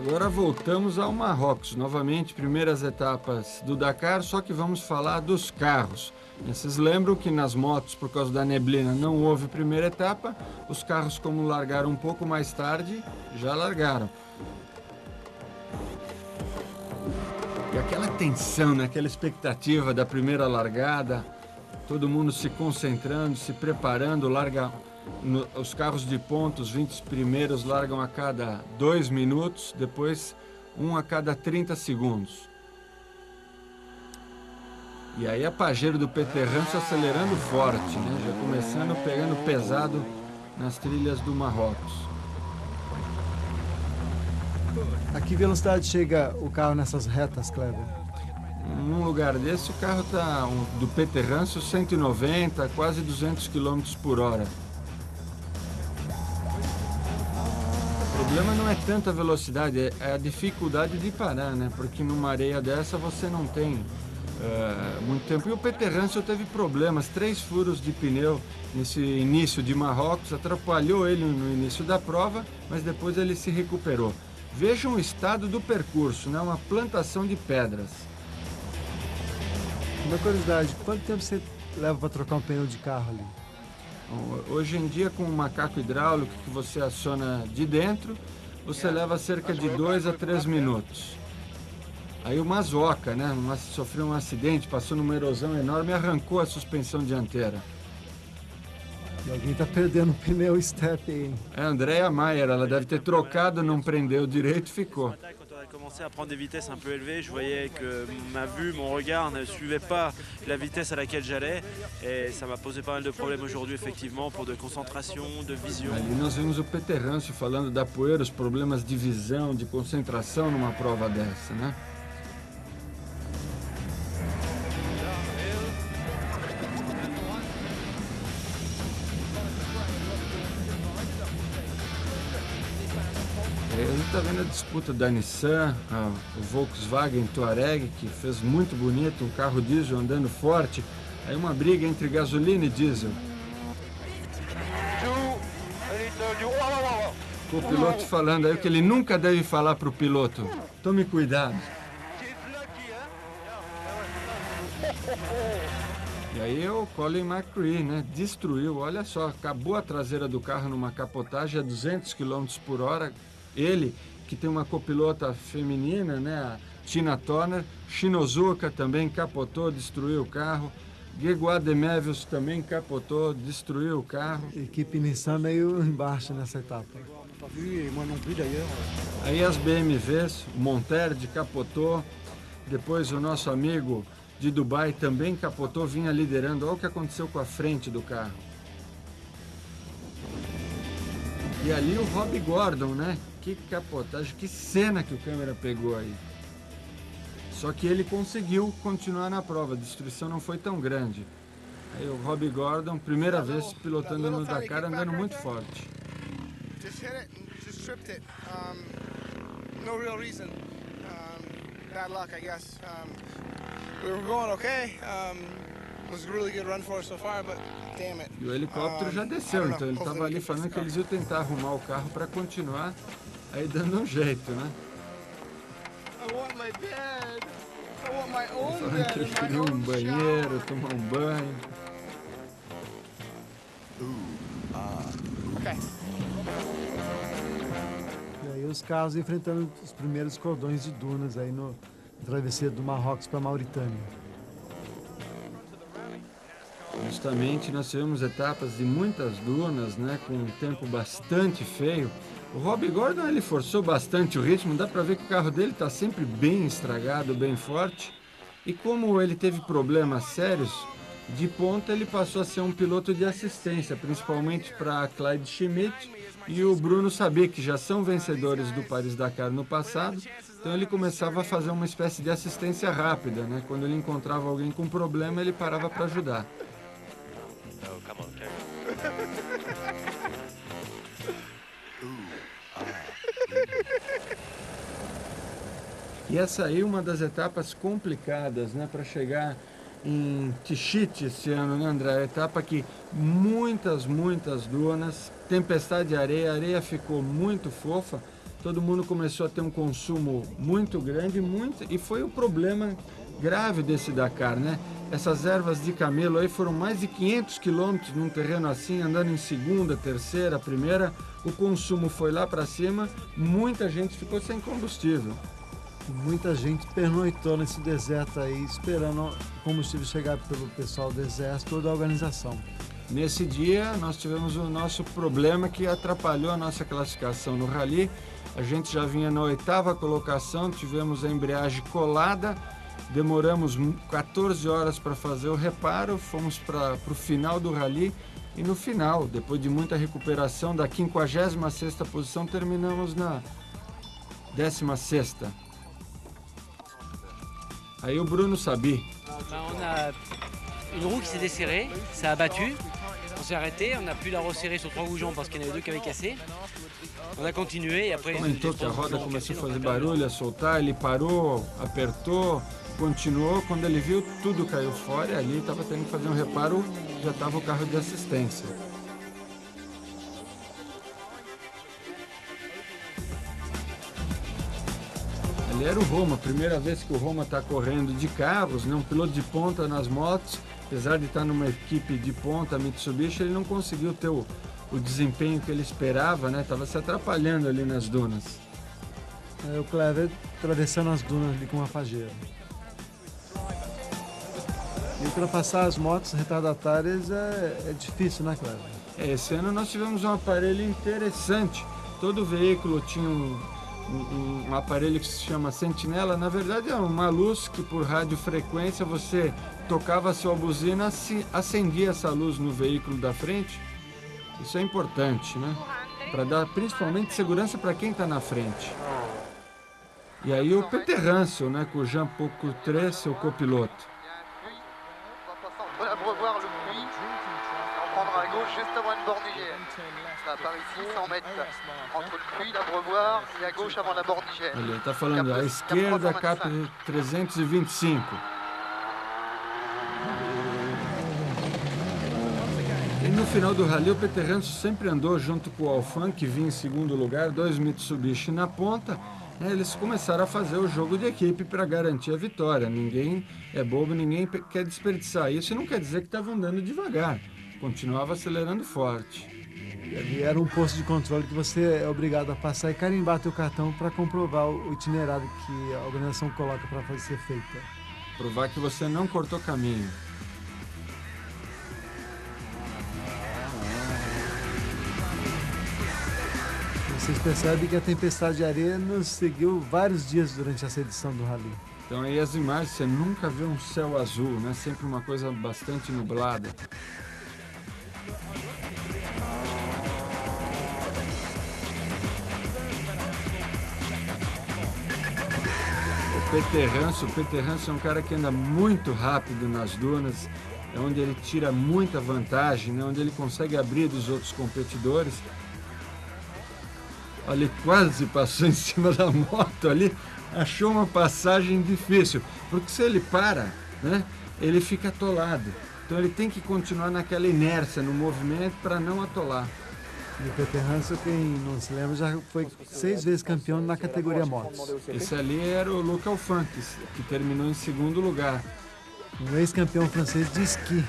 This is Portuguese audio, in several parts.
Agora voltamos ao Marrocos, novamente, primeiras etapas do Dakar, só que vamos falar dos carros. Vocês lembram que nas motos, por causa da neblina, não houve primeira etapa, os carros, como largaram um pouco mais tarde, já largaram. E aquela tensão, né? Aquela expectativa da primeira largada, todo mundo se concentrando, se preparando, os carros de ponta, os 20 primeiros largam a cada 2 minutos, depois um a cada 30 segundos. E aí a Pajero do Peter Rance acelerando forte, né? Já começando pegando pesado nas trilhas do Marrocos. A que velocidade chega o carro nessas retas, Kleber? Num lugar desse, o carro está do Peter Rance 190, quase 200 km por hora. O problema não é tanta velocidade, é a dificuldade de parar, né? Porque numa areia dessa você não tem muito tempo. E o Peter Rance teve problemas, 3 furos de pneu nesse início de Marrocos, atrapalhou ele no início da prova, mas depois ele se recuperou. Vejam o estado do percurso, né? Uma plantação de pedras. Uma curiosidade, quanto tempo você leva para trocar um pneu de carro ali? Hoje em dia, com o macaco hidráulico que você aciona de dentro, você leva cerca de 2 a 3 minutos. Aí o Mazoca, né, sofreu um acidente, passou numa erosão enorme e arrancou a suspensão dianteira. E alguém está perdendo o pneu step aí, hein? É a Andrea Maier, ela deve ter trocado, não prendeu direito e ficou. Commencé à prendre des vitesses un peu élevées, je voyais que ma vue, mon regard ne suivait pas la vitesse à laquelle j'allais et ça m'a posé pas mal de problèmes aujourd'hui effectivement pour de concentration, de vision. Ali nós vimos o Peter Rance falando da poeira, os problemas de visão, de concentração numa prova dessa, né? A gente está vendo a disputa da Nissan, o Volkswagen Touareg, que fez muito bonito, um carro diesel andando forte. Aí uma briga entre gasolina e diesel. Com o piloto falando aí o que ele nunca deve falar para o piloto. Tome cuidado. E aí o Colin McRae, né, destruiu, olha só, acabou a traseira do carro numa capotagem a 200 km por hora. Ele, que tem uma copilota feminina, né, a Tina Turner, Shinozuka também capotou, destruiu o carro, Grégoire Demévius também capotou, destruiu o carro. Equipe Nissan meio embaixo nessa etapa. Aí as BMWs, o Monterde capotou, depois o nosso amigo de Dubai também capotou, vinha liderando. Olha o que aconteceu com a frente do carro. E ali o Rob Gordon, né? Que capotagem, que cena que o câmera pegou aí. Só que ele conseguiu continuar na prova, a destruição não foi tão grande. Aí o Rob Gordon, primeira vez pilotando no Dakar, andando muito forte. Just hit it and just tripped it. No real reason. Bad luck, I guess. We were going okay. It was a really good run for us so far, but damn it. E o helicóptero já desceu, então ele estava ali falando que eles iam tentar arrumar o carro para continuar, aí dando um jeito, né? I want my bed. I want my own Falando bed que ele and my queria um own banheiro, shower. tomar um banho. Okay. E aí os carros enfrentando os primeiros cordões de dunas aí na travessia do Marrocos para a Mauritânia. Justamente nós tivemos etapas de muitas dunas, né, com um tempo bastante feio. O Rob Gordon ele forçou bastante o ritmo, dá para ver que o carro dele está sempre bem estragado, bem forte. E como ele teve problemas sérios, de ponta ele passou a ser um piloto de assistência, principalmente para Clyde Schmidt e o Bruno Sabet, que já são vencedores do Paris-Dakar no passado. Então ele começava a fazer uma espécie de assistência rápida, né? Quando ele encontrava alguém com problema, ele parava para ajudar. Oh, come on, Kevin. E essa aí é uma das etapas complicadas, né, para chegar em Tichite esse ano, né, André? A etapa que muitas dunas, tempestade de areia, a areia ficou muito fofa, todo mundo começou a ter um consumo muito grande, e foi o problema grave desse Dakar, né? Essas ervas de camelo aí foram mais de 500 quilômetros num terreno assim, andando em segunda, terceira, primeira, o consumo foi lá para cima, muita gente ficou sem combustível. Muita gente pernoitou nesse deserto aí, esperando o combustível chegar pelo pessoal do exército ou da organização. Nesse dia, nós tivemos o nosso problema que atrapalhou a nossa classificação no rally. A gente já vinha na 8ª colocação, tivemos a embreagem colada, demoramos 14 horas para fazer o reparo, fomos para o final do rally e no final, depois de muita recuperação, da 56ª posição, terminamos na 16ª. Aí o Bruno Sabi. On a une roue qui s'est desserrée, ça a battu, on s'est arrêté, on a pu la resserrer sur 3 goujons parce qu'il y en avait 2 qui avaient cassé. On a continué et après... Comentou que a roda começou a fazer barulho, a soltar, ele parou, apertou, continuou, quando ele viu tudo caiu fora e ali estava tendo que fazer um reparo, já estava o carro de assistência. Ali era o Roma, primeira vez que o Roma está correndo de carros, né? Um piloto de ponta nas motos, apesar de estar numa equipe de ponta, Mitsubishi, ele não conseguiu ter o desempenho que ele esperava, né? Estava se atrapalhando ali nas dunas. O Clever atravessando as dunas ali com uma fajeira. E ultrapassar as motos retardatárias é difícil, né, Clever? Esse ano nós tivemos um aparelho interessante. Todo veículo tinha um aparelho que se chama Sentinela. Na verdade é uma luz que por radiofrequência você tocava a sua buzina, se acendia essa luz no veículo da frente. Isso é importante, né? Para dar principalmente segurança para quem está na frente. E aí o Peter Hansel, né, com o Jean-Paul Courtrai, seu copiloto. À gauche juste avant une borne d'hygiène. Ça, par ici, 100 mètres entre le puits, l'abreuvoir et à gauche avant la borne d'hygiène. Ele está falando à esquerda, CAP 325. E no final do rally, o Peter Hansel sempre andou junto com o Alfan, que vinha em segundo lugar, 2 Mitsubishi na ponta. Eles começaram a fazer o jogo de equipe para garantir a vitória. Ninguém é bobo, ninguém quer desperdiçar isso. E não quer dizer que estava andando devagar. Continuava acelerando forte. E ali era um posto de controle que você é obrigado a passar e carimbar teu cartão para comprovar o itinerário que a organização coloca para ser feita. Provar que você não cortou caminho. Vocês percebem que a tempestade de areia nos seguiu vários dias durante essa edição do rally. Então aí as imagens, você nunca vê um céu azul, né? Sempre uma coisa bastante nublada. O Peter Hansel é um cara que anda muito rápido nas dunas, é onde ele tira muita vantagem, né? Onde ele consegue abrir dos outros competidores. Olha, ele quase passou em cima da moto ali, achou uma passagem difícil, porque se ele para, né, ele fica atolado. Então ele tem que continuar naquela inércia, no movimento, para não atolar. E o Peter Hansel, quem não se lembra, já foi 6 vezes campeão na categoria motos. Esse ali era o Luca Alfan, que terminou em segundo lugar. Um ex-campeão francês de esqui.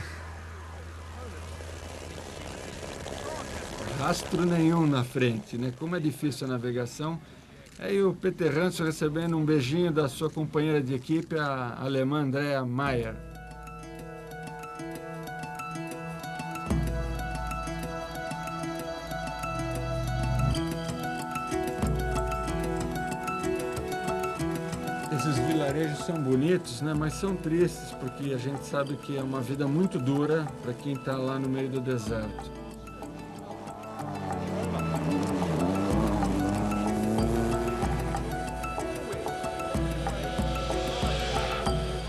Rastro nenhum na frente, né? Como é difícil a navegação. Aí o Peter Hansel recebendo um beijinho da sua companheira de equipe, a alemã Andrea Mayer. Esses vilarejos são bonitos, né? Mas são tristes, porque a gente sabe que é uma vida muito dura para quem está lá no meio do deserto.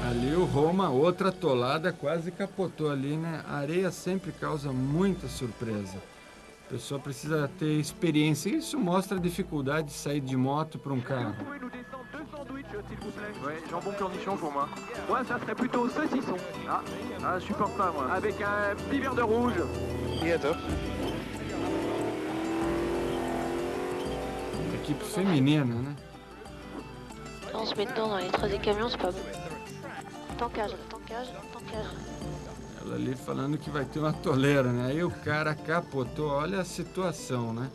Ali o Roma, outra atolada, quase capotou ali, né? A areia sempre causa muita surpresa. A pessoa precisa ter experiência. Isso mostra a dificuldade de sair de moto para um carro. Ouais, jambon cornichon pour moi. Moi, ça serait plutôt saucisson. Je supporte pas, moi. Avec un petit verre de rouge. Et à top. equipe feminina, né? On se met dedans dans les traces des camions, c'est pas bon. Tankage. Ela ali falando que vai ter uma toleira, né? Aí o cara capotou, olha a situação, né?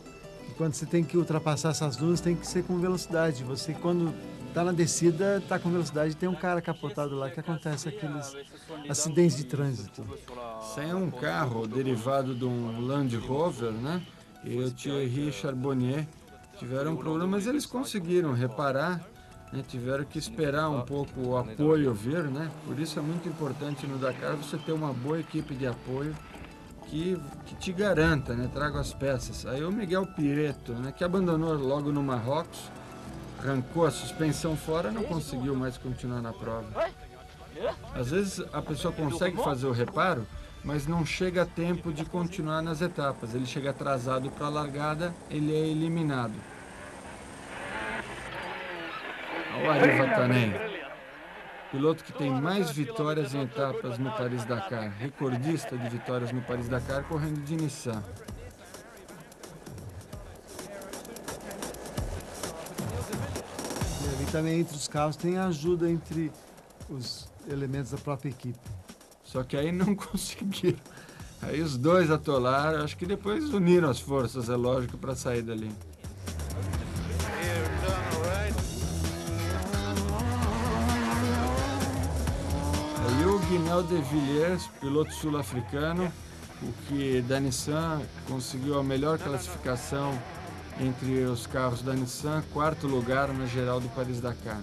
E quando você tem que ultrapassar essas dunas, tem que ser com velocidade. Você, quando tá na descida, tá com velocidade, tem um cara capotado lá, que acontece aqueles acidentes de trânsito. Isso aí é um carro derivado de um Land Rover, né? E o Thierry Charbonnier tiveram problemas, eles conseguiram reparar, né? Tiveram que esperar um pouco o apoio vir, né? Por isso é muito importante no Dakar você ter uma boa equipe de apoio que te garanta, né? Traga as peças. Aí o Miguel Piretto, né? Que abandonou logo no Marrocos, arrancou a suspensão fora, não conseguiu mais continuar na prova. Às vezes a pessoa consegue fazer o reparo, mas não chega a tempo de continuar nas etapas. Ele chega atrasado para a largada, ele é eliminado. Olha o Ari Vatanen, piloto que tem mais vitórias em etapas no Paris-Dakar, recordista de vitórias no Paris-Dakar, correndo de Nissan. E ali também entre os carros tem ajuda entre os elementos da própria equipe. Só que aí não conseguiram. Aí os dois atolaram, acho que depois uniram as forças, é lógico, para sair dali. Aí o Guinel de Villiers, piloto sul-africano, o que da Nissan conseguiu a melhor classificação entre os carros da Nissan, 4º lugar na geral do Paris-Dakar.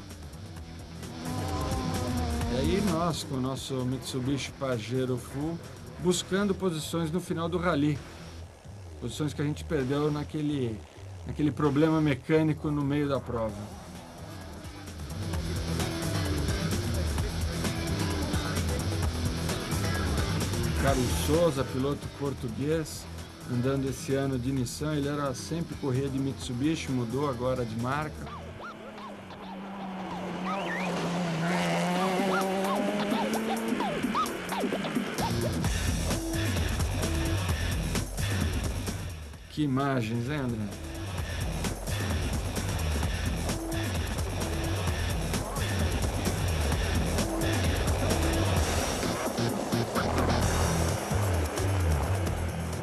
E aí nós, com o nosso Mitsubishi Pajero Full, buscando posições no final do rally. Posições que a gente perdeu naquele problema mecânico no meio da prova. Carlos Souza, piloto português, andando esse ano de Nissan. Ele era sempre correr de Mitsubishi, mudou agora de marca. Que imagens, hein, André?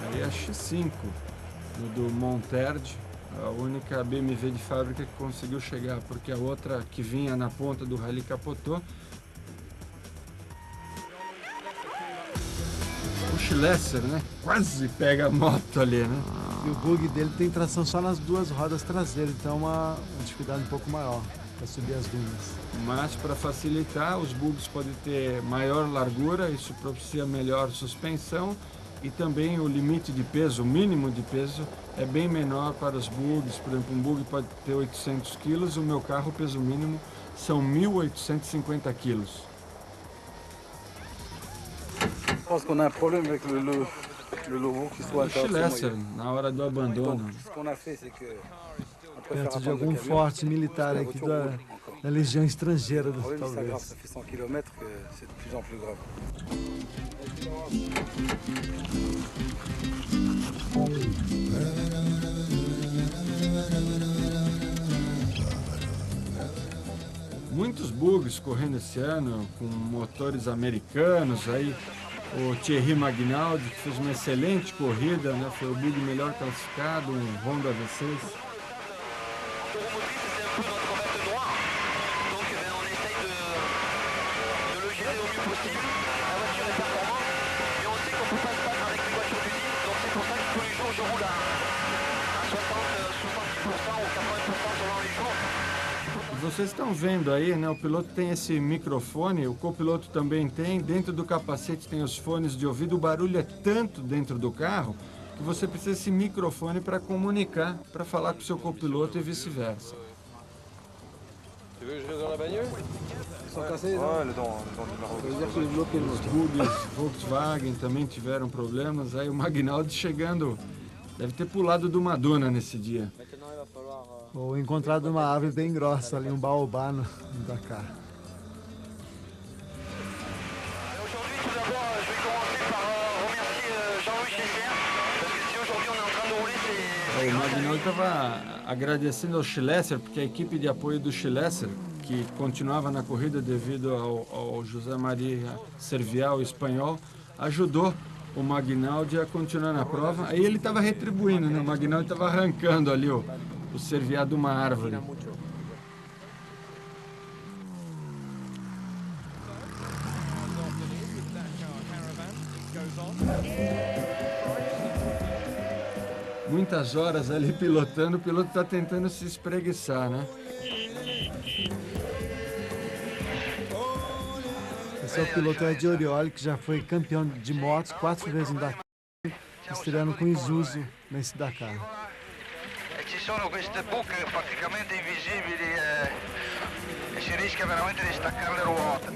Aí a X5 do Monterde, a única BMW de fábrica que conseguiu chegar, porque a outra que vinha na ponta do rally capotou. O Schlesser, né? Quase pega a moto ali, né? E o bug dele tem tração só nas duas rodas traseiras, então é uma dificuldade um pouco maior para subir as dunas. Mas para facilitar, os bugs podem ter maior largura, isso propicia melhor suspensão, e também o limite de peso, o mínimo de peso, é bem menor para os bugs. Por exemplo, um bug pode ter 800 kg, o meu carro, o peso mínimo, são 1.850 kg. Je pense qu'on a un problème avec le logo qui soit O Schlesser, na hora do abandono. Ce qu'on a fait, c'est que Perto de algum forte militar aqui da legião estrangeira, talvez. Ça fait 100 km que c'est de plus en plus grave. Muitos bugs correndo esse ano, com motores americanos. Aí o Thierry Magnaldi, que fez uma excelente corrida, né? Foi o bug melhor classificado, um Honda V6. Vocês estão vendo aí, né? O piloto tem esse microfone, o copiloto também tem. Dentro do capacete tem os fones de ouvido. O barulho é tanto dentro do carro que você precisa desse microfone para comunicar, para falar com o seu copiloto e vice-versa. Os bugs Volkswagen também tiveram problemas. Aí o Magnaldi chegando, deve ter pulado de uma duna nesse dia. Ou encontrado uma árvore bem grossa ali, um baobá no Dakar. O Magnaldi estava agradecendo ao Schlesser, porque a equipe de apoio do Schlesser, que continuava na corrida devido ao José Maria Servial espanhol, ajudou o Magnaldi a continuar na prova. Aí ele estava retribuindo, né? O Magnaldi estava arrancando ali o Servial de uma árvore. Muitas horas ali pilotando, o piloto está tentando se espreguiçar, né? Esse é o piloto Ed Orioli, que já foi campeão de motos 4 vezes no Dakar, estreando com Isuzu nesse Dakar. Ci sono queste buche praticamente invisibili e si rischia veramente di staccare le ruote.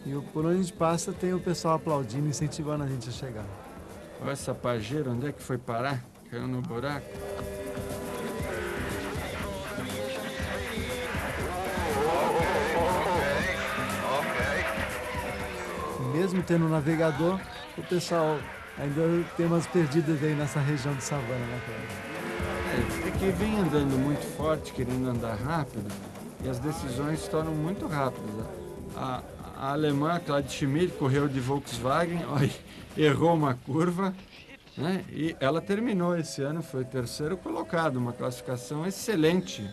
E por onde a gente passa tem o pessoal aplaudindo, incentivando a gente a chegar. Olha essa pajeira, onde é que foi parar? Caiu no buraco. Mesmo tendo um navegador, o pessoal ainda tem umas perdidas aí nessa região de savana, né, cara? É que vem andando muito forte, querendo andar rápido, e as decisões se tornam muito rápidas. A alemã Claudia Schmidt correu de Volkswagen, olha, errou uma curva, né? E ela terminou esse ano, foi terceiro colocado, uma classificação excelente.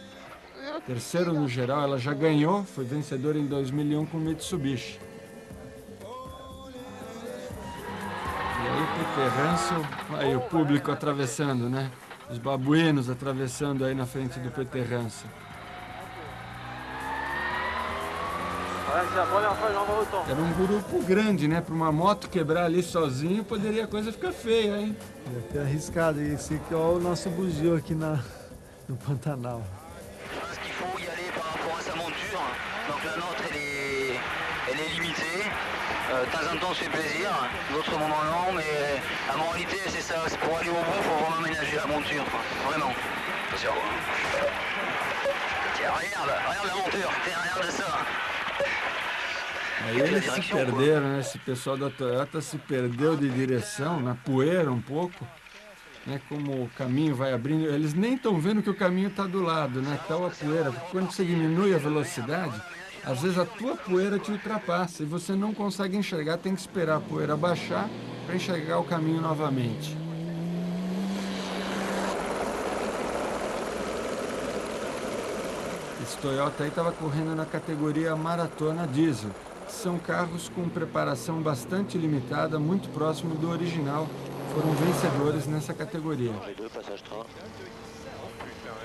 Terceiro no geral, ela já ganhou, foi vencedora em 2001 com Mitsubishi. E aí Peter Hansel, aí o público atravessando, né? Os babuínos atravessando aí na frente do Peter Hansel. Era um grupo grande, né? Para uma moto quebrar ali sozinho, poderia a coisa ficar feia, hein? Deve ter arriscado. E esse aqui é o nosso bugio aqui no Pantanal. Parce qu'il faut y aller par rapport à sa monture. Donc la nôtre, elle est limitée. De temps en temps, on se fait plaisir. D'autres moments, non. Mais la moralité, c'est ça. C'est pour aller au bout, il faut vraiment ménager la monture. Quoi. Vraiment. Attention. Tiens, regarde la monture. Tiens, regarde ça. Aí eles se perderam, né? Esse pessoal da Toyota se perdeu de direção, na poeira um pouco, né? Como o caminho vai abrindo, eles nem estão vendo que o caminho está do lado, né? Tal a poeira, porque quando você diminui a velocidade, às vezes a tua poeira te ultrapassa e você não consegue enxergar, tem que esperar a poeira baixar para enxergar o caminho novamente. Esse Toyota aí estava correndo na categoria Maratona Diesel. São carros com preparação bastante limitada, muito próximo do original. Foram vencedores nessa categoria.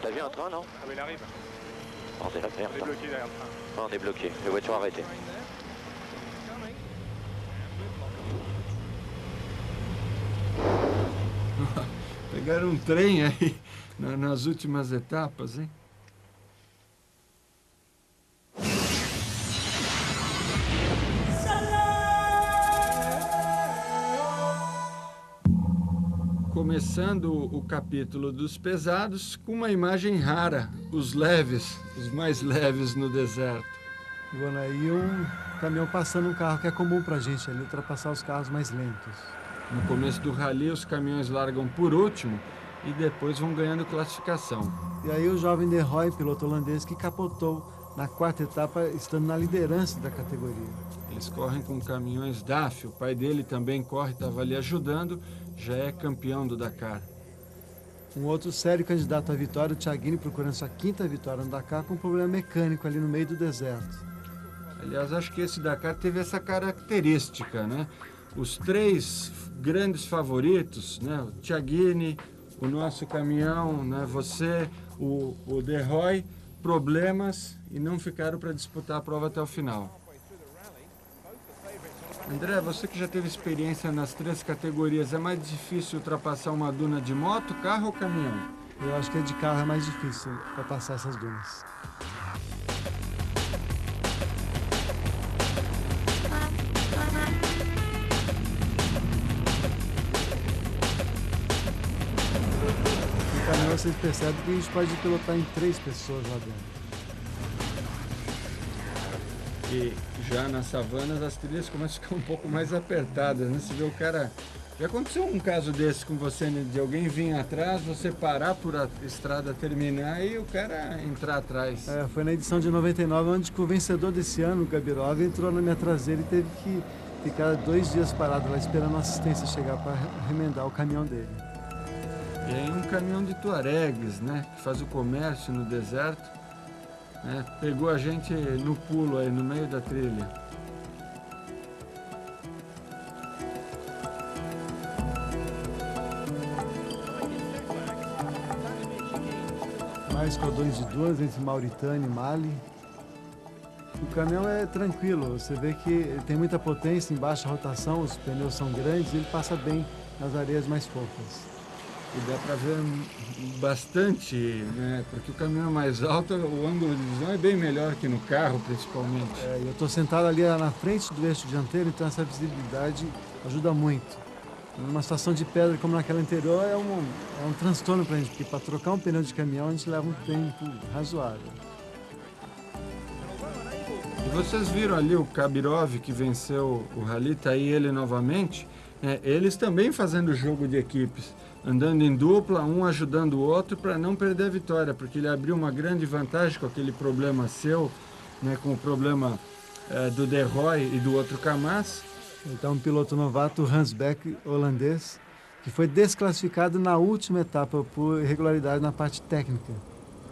T'as vu un train, non? Ah mais il arrive. On est On est bloqué derrière le train. Non, on est bloqué. Les voitures arrêtées. Pegaram um trem aí nas últimas etapas, hein? Começando o capítulo dos pesados com uma imagem rara, os leves, os mais leves no deserto. Bom, aí um caminhão passando um carro que é comum pra gente ali, ultrapassar os carros mais lentos. No começo do rally, os caminhões largam por último e depois vão ganhando classificação. E aí o jovem De Roy, piloto holandês, que capotou na quarta etapa, estando na liderança da categoria. Eles correm com caminhões DAF, o pai dele também corre, estava ali ajudando, já é campeão do Dakar. Um outro sério candidato à vitória, o Thiaguini, procurando sua quinta vitória no Dakar, com um problema mecânico ali no meio do deserto. Aliás, acho que esse Dakar teve essa característica, né? Os três grandes favoritos, né? O Thiaguini, o nosso caminhão, né? Você, o De Roy, problemas e não ficaram para disputar a prova até o final. André, você que já teve experiência nas três categorias, é mais difícil ultrapassar uma duna de moto, carro ou caminhão? Eu acho que de carro é mais difícil para passar essas dunas. No caminhão vocês percebem que a gente pode pilotar em 3 pessoas lá dentro. E já nas savanas as trilhas começam a ficar um pouco mais apertadas, né? Você vê o cara Já aconteceu um caso desse com você, né? De alguém vir atrás, você parar por a estrada terminar e o cara entrar atrás? Foi na edição de 99, onde o vencedor desse ano, o Gabirov, entrou na minha traseira e teve que ficar 2 dias parado lá esperando a assistência chegar para remendar o caminhão dele. E aí um caminhão de tuaregues, né? Que faz o comércio no deserto, né? Pegou a gente no pulo aí, no meio da trilha. Mais cordões de dunas entre Mauritânia e Mali. O caminhão é tranquilo, você vê que ele tem muita potência, em baixa rotação, os pneus são grandes e ele passa bem nas areias mais fofas. E dá para ver bastante, né? Porque o caminhão é mais alto, o ângulo de visão é bem melhor que no carro, principalmente. Eu estou sentado ali na frente do eixo dianteiro, então essa visibilidade ajuda muito. Numa situação de pedra como naquela anterior é um transtorno para a gente, porque para trocar um pneu de caminhão a gente leva um tempo razoável. E vocês viram ali o Gabirov que venceu o Rally, tá aí ele novamente, né? Eles também fazendo jogo de equipes, andando em dupla, um ajudando o outro para não perder a vitória, porque ele abriu uma grande vantagem com aquele problema seu, né? Com o problema do De Roy e do outro Kamaz. Então, um piloto novato, Hans Beck, holandês, que foi desclassificado na última etapa por irregularidade na parte técnica.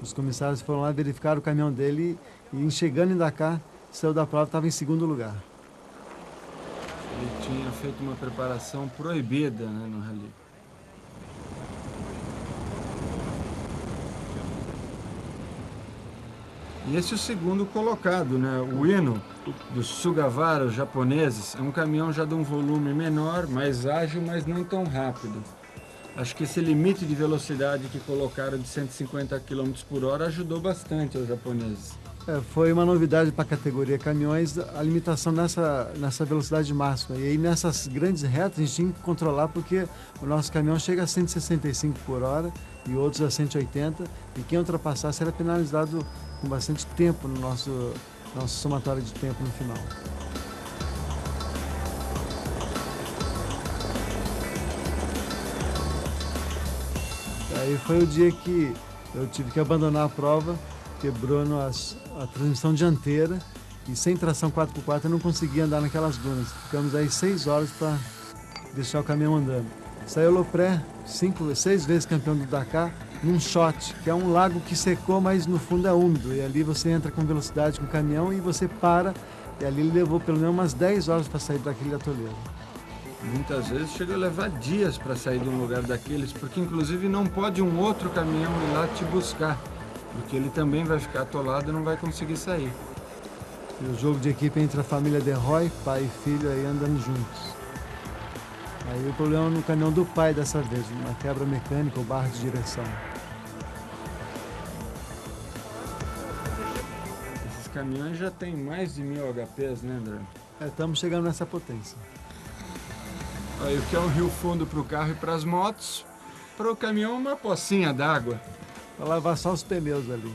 Os comissários foram lá verificar o caminhão dele e, chegando em Dakar, saiu da prova e estava em segundo lugar. Ele tinha feito uma preparação proibida, né, no Rally. E esse é o segundo colocado, né? O Hino dos Sugawara, os japoneses, é um caminhão já de um volume menor, mais ágil, mas não tão rápido. Acho que esse limite de velocidade que colocaram de 150 km por hora ajudou bastante os japoneses. Foi uma novidade para a categoria caminhões, a limitação nessa velocidade máxima. E aí nessas grandes retas a gente tinha que controlar, porque o nosso caminhão chega a 165 por hora e outros a 180, e quem ultrapassasse era penalizado com bastante tempo no nosso somatório de tempo no final. Aí foi o dia que eu tive que abandonar a prova, quebrou a transmissão dianteira e sem tração 4x4 eu não conseguia andar naquelas dunas. Ficamos aí 6 horas para deixar o caminhão andando. Saiu Lopré, 6 vezes campeão do Dakar, num shot, que é um lago que secou, mas no fundo é úmido. E ali você entra com velocidade com o caminhão e você para. E ali ele levou pelo menos umas 10 horas para sair daquele atoleiro. Muitas vezes chega a levar dias para sair de um lugar daqueles, porque inclusive não pode um outro caminhão ir lá te buscar, porque ele também vai ficar atolado e não vai conseguir sair. E o jogo de equipe entre a família De Roy, pai e filho, aí andando juntos. Aí o problema no caminhão do pai dessa vez, uma quebra mecânica ou barra de direção. Esses caminhões já têm mais de 1000 HPs, né, André? Estamos chegando nessa potência. Aí o que é um rio fundo para o carro e para as motos, para o caminhão uma pocinha d'água. Para lavar só os pneus ali.